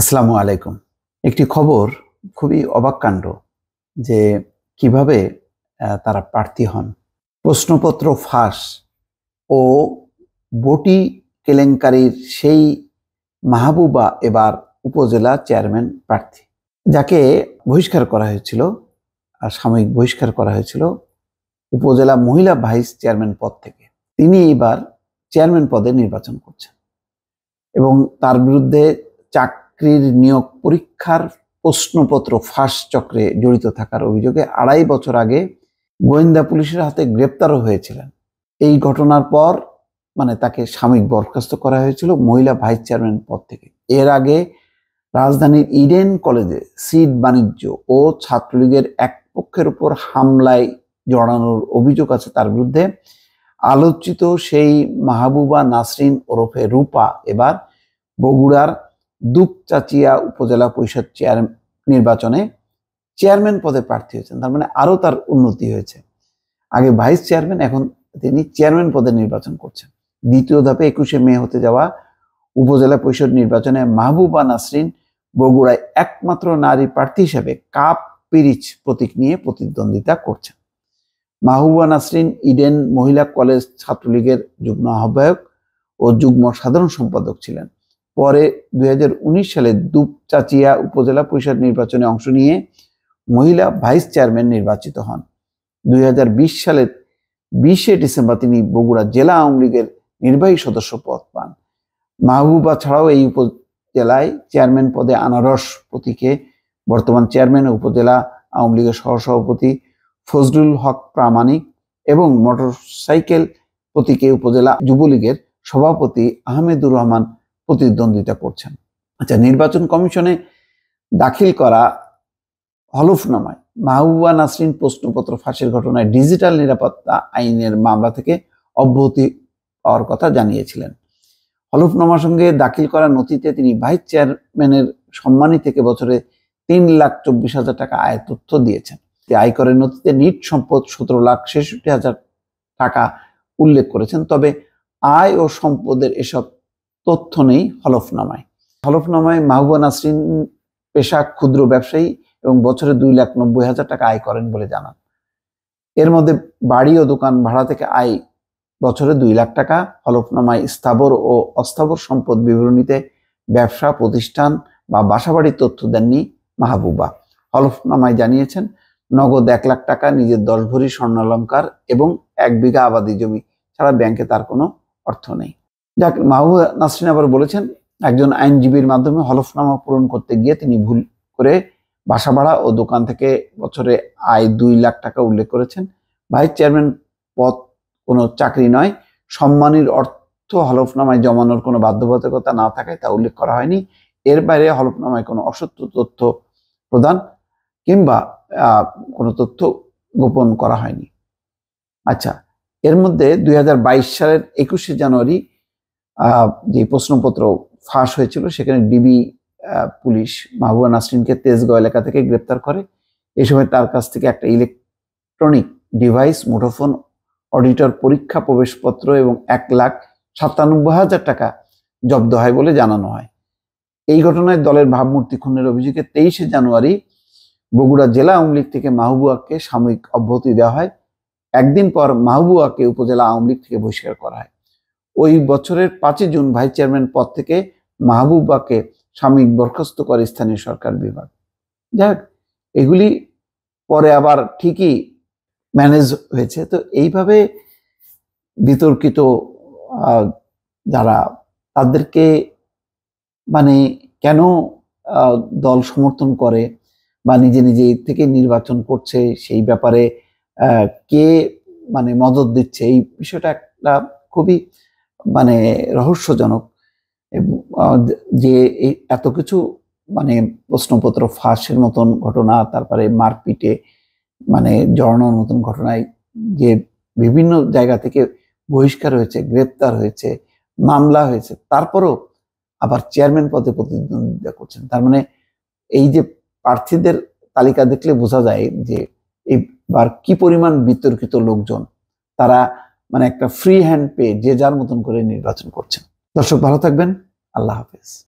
আসসালামু আলাইকুম। একটি খবর খুবই অবাক কাণ্ড যে কিভাবে তারা প্রার্থী হন। প্রশ্নপত্র ফাঁস ও বটি কেলেঙ্কারির সেই মাহবুবা এবার উপজেলা চেয়ারম্যান প্রার্থী, যাকে বহিষ্কার করা হয়েছিল, সাময়িক বহিষ্কার করা হয়েছিল উপজেলা মহিলা ভাইস চেয়ারম্যান পদ থেকে। তিনি এবার চেয়ারম্যান পদে নির্বাচন করছেন এবং তার বিরুদ্ধে চাকরির নিয়োগ পরীক্ষার প্রশ্নপত্র ফাঁস চক্রে জড়িত থাকার অভিযোগে ২.৫ বছর আগে গোয়েন্দা পুলিশের হাতে গ্রেপ্তারও হয়েছিলেন। এই ঘটনার পর তাকে সাময়িক বরখাস্ত করা হয়েছিল মহিলা ভাইস চেয়ারম্যান পদ থেকে। এর আগে রাজধানীর ইডেন কলেজে সিট বাণিজ্য ও ছাত্রলীগের এক পক্ষের উপর হামলায় জড়ানোর অভিযোগ আছে তার বিরুদ্ধে। আলোচিত সেই মাহবুবা নাসরিন ওরফে রূপা এবার বগুড়ার দুপচাচিয়া উপজেলা পরিষদ নির্বাচনে চেয়ারম্যান পদে প্রার্থী হয়েছেন। তার আরো তার উন্নতি হয়েছে। আগে ভাইস চেয়ারম্যান, এখন তিনি চেয়ারম্যান পদে নির্বাচন করছেন। দ্বিতীয় ধাপে ২১শে মে হতে যাওয়া উপজেলা পরিষদ নির্বাচনে মাহবুবা নাসরিন বগুড়ায় একমাত্র নারী প্রার্থী হিসেবে কাপ পিরিচ প্রতীক নিয়ে প্রতিদ্বন্দ্বিতা করছেন। মাহবুবা নাসরিন ইডেন মহিলা কলেজ ছাত্রলীগের যুগ্ম আহ্বায়ক ও যুগ্ম সাধারণ সম্পাদক ছিলেন। পরে ২০১৯ সালে দুপচাচিয়া উপজেলা পরিষদ নির্বাচনে অংশ নিয়ে মহিলা ভাইস চেয়ারম্যান নির্বাচিত হন। ২০২০ সালের ২০শে ডিসেম্বর তিনি বগুড়া জেলা আওয়ামী লীগের নির্বাহী সদস্য পদ পান। মাহবুবা ছাড়াও এই উপজেলায় চেয়ারম্যান পদে আনারস প্রতীকে বর্তমান চেয়ারম্যান উপজেলা আওয়ামী লীগের সহসভাপতি ফজলুল হক প্রামাণিক এবং মোটরসাইকেল প্রতীকে উপজেলা যুবলীগের সভাপতি আহমেদুর রহমান প্রতিদ্বন্দ্বিতা করছেন। নির্বাচন কমিশনে দাখিল করা হলফনামায় মাহবুবা নাসরিন প্রশ্নপত্র ফাঁসের ঘটনায় ডিজিটাল নিরাপত্তা আইনের মামলা থেকে অব্যাহতি পাওয়ার কথা জানিয়েছিলেন। হলফনামার সঙ্গে দাখিল করা নথিতে তিনি ভাইস চেয়ারম্যানের সম্মানী থেকে বছরে ৩,২৪,০০০ টাকা আয়ের তথ্য দিয়েছেন। আয়করের নথিতে নিট সম্পদ ১৭,৬৬,০০০ টাকা উল্লেখ করেছেন। তবে আয় ও সম্পদের এসব তথ্য নেই হলফনামায়। মাহবুবা নাসরিন পেশা ক্ষুদ্র ব্যবসায়ী এবং বছরে ২,৯০,০০০ টাকা আয় করেন বলে জানান। এর মধ্যে বাড়ি ও দোকান ভাড়া থেকে আয় বছরে ২ লাখ টাকা। হলফনামায় স্থাবর ও অস্থাবর সম্পদ বিবরণীতে ব্যবসা প্রতিষ্ঠান বা বাসাবাড়ির তথ্য দেননি মাহবুবা। হলফনামায় জানিয়েছেন নগদ ১ লাখ টাকা, নিজের ১০ ভরি স্বর্ণালংকার এবং ১ বিঘা আবাদি জমি ছাড়া ব্যাংকে তার কোনো অর্থ নেই। যাক, মাহবুবা নাসরিন আবার বলেছেন একজন আইনজীবীর মাধ্যমে হলফনামা পূরণ করতে গিয়ে তিনি ভুল করে বাসা ভাড়া ও দোকান থেকে বছরে আয় ২ লাখ টাকা উল্লেখ করেছেন। ভাইস চেয়ারম্যান পদ কোনো চাকরি নয়। সম্মানীর অর্থ হলফনামায় জমানোর কোনো বাধ্যবাধকতা না থাকায় তা উল্লেখ করা হয়নি। এর বাইরে হলফনামায় কোনো অসত্য তথ্য প্রদান কিংবা কোনো তথ্য গোপন করা হয়নি। এর মধ্যে ২০২২ সালের ২১শে জানুয়ারি যে প্রশ্নপত্র ফাঁস হয়েছিল সেখানে ডিবি পুলিশ মাহবুবা নাসরিনকে তেজগাঁও এলাকা থেকে গ্রেপ্তার করে। এই সময় তার কাছ থেকে একটা ইলেকট্রনিক ডিভাইস, মুঠোফোন, অডিটর পরীক্ষা প্রবেশপত্র এবং ১,৯৭,০০০ টাকা জব্দ হয় বলে জানানো হয়। এই ঘটনায় দলের ভাবমূর্তি খুনের অভিযোগে ২৩শে জানুয়ারি বগুড়া জেলা আওয়ামী লীগ থেকে মাহবুবাকে সাময়িক অব্যাহতি দেওয়া হয়। একদিন পর মাহবুবাকে উপজেলা আওয়ামী লীগ থেকে বহিষ্কার করা হয়। ওই বছরের ৫ই জুন ভাইস চেয়ারম্যান পদ থেকে মাহবুবাকে সাময়িক বরখাস্ত করে স্থানীয় সরকার বিভাগ। যাক, এগুলি পরে আবার ঠিকই ম্যানেজ হয়েছে। তো এইভাবে বিতর্কিত যারা, তাদেরকে কেন দল সমর্থন করে বা নিজে নিজে থেকে নির্বাচন করছে, সেই ব্যাপারে কে মদদ দিচ্ছে, এই বিষয়টা একটা খুবই রহস্যজনক। যে এত কিছু প্রশ্নপত্র ফাঁসের মতন ঘটনা, তারপরে মারপিটে জড়ানোর মতন ঘটনায় যে বিভিন্ন জায়গা থেকে বহিষ্কার হয়েছে, গ্রেপ্তার হয়েছে, মামলা হয়েছে, তারপরও আবার চেয়ারম্যান পদে প্রতিদ্বন্দ্বিতা করছেন। তার এই যে প্রার্থীদের তালিকা দেখলে বোঝা যায় যে এবার কি পরিমাণ বিতর্কিত লোকজন, তারা একটা ফ্রি হ্যান্ড পেয়ে যে যার মতন করে নির্বাচন করছেন। দর্শক, ভালো থাকবেন। আল্লাহ হাফেজ।